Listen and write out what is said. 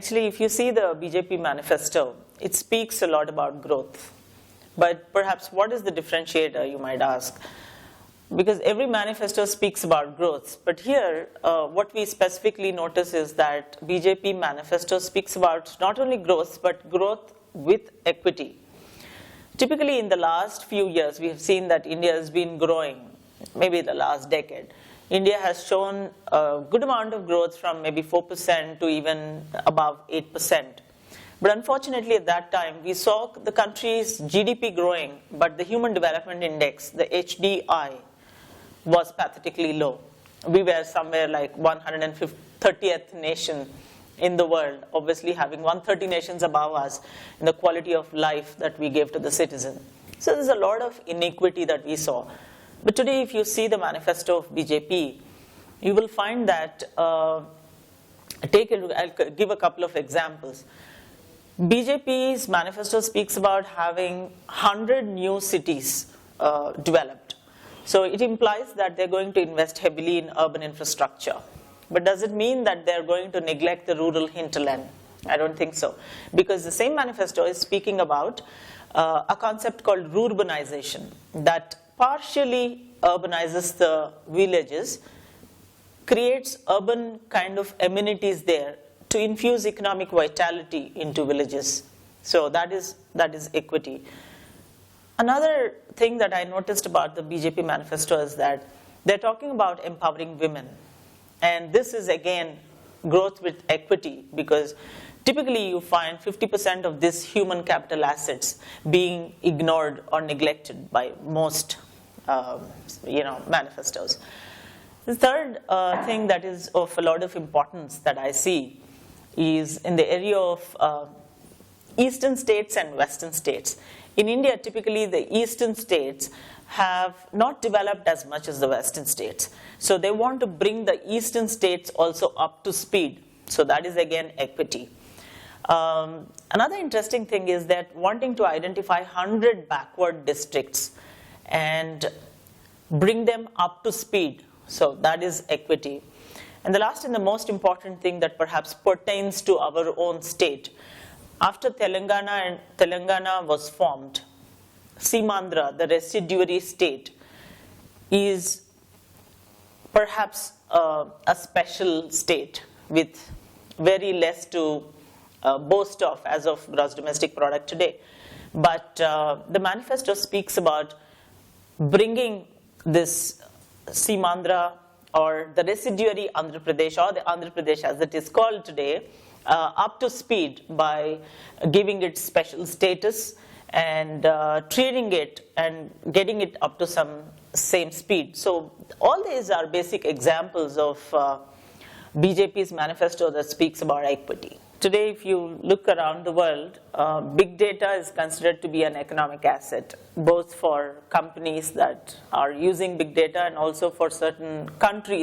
Actually, if you see the BJP manifesto, it speaks a lot about growth. But perhaps what is the differentiator, you might ask? Because every manifesto speaks about growth. But here, what we specifically notice is that BJP manifesto speaks about not only growth, but growth with equity. Typically, in the last few years, we have seen that India has been growing, maybe the last decade. India has shown a good amount of growth from maybe 4% to even above 8%. But unfortunately, at that time, we saw the country's GDP growing, but the Human Development Index, the HDI, was pathetically low. We were somewhere like 130th nation in the world, obviously having 130 nations above us in the quality of life that we give to the citizen. So there's a lot of inequity that we saw. But today, if you see the manifesto of BJP, you will find that, I'll give a couple of examples. BJP's manifesto speaks about having 100 new cities developed. So it implies that they're going to invest heavily in urban infrastructure. But does it mean that they're going to neglect the rural hinterland? I don't think so. Because the same manifesto is speaking about a concept called rurbanization, that partially urbanizes the villages, creates urban kind of amenities there to infuse economic vitality into villages. So that is equity. Another thing that I noticed about the BJP manifesto is that they're talking about empowering women. And this is, again, growth with equity, because typically you find 50% of this human capital assets being ignored or neglected by most manifestos. The third thing that is of a lot of importance that I see is in the area of eastern states and western states. In India, typically the eastern states have not developed as much as the western states. So they want to bring the eastern states also up to speed. So that is, again, equity. Another interesting thing is that wanting to identify 100 backward districts and bring them up to speed. So that is equity. And the last and the most important thing that perhaps pertains to our own state. After Telangana was formed, Simandra, the residuary state, is perhaps a special state with very less to boast of as of gross domestic product today. But the manifesto speaks about bringing this Simandra, or the residuary Andhra Pradesh, or the Andhra Pradesh as it is called today, up to speed by giving it special status and treating it and getting it up to some same speed. So all these are basic examples of BJP's manifesto that speaks about equity. Today, if you look around the world, big data is considered to be an economic asset, both for companies that are using big data and also for certain countries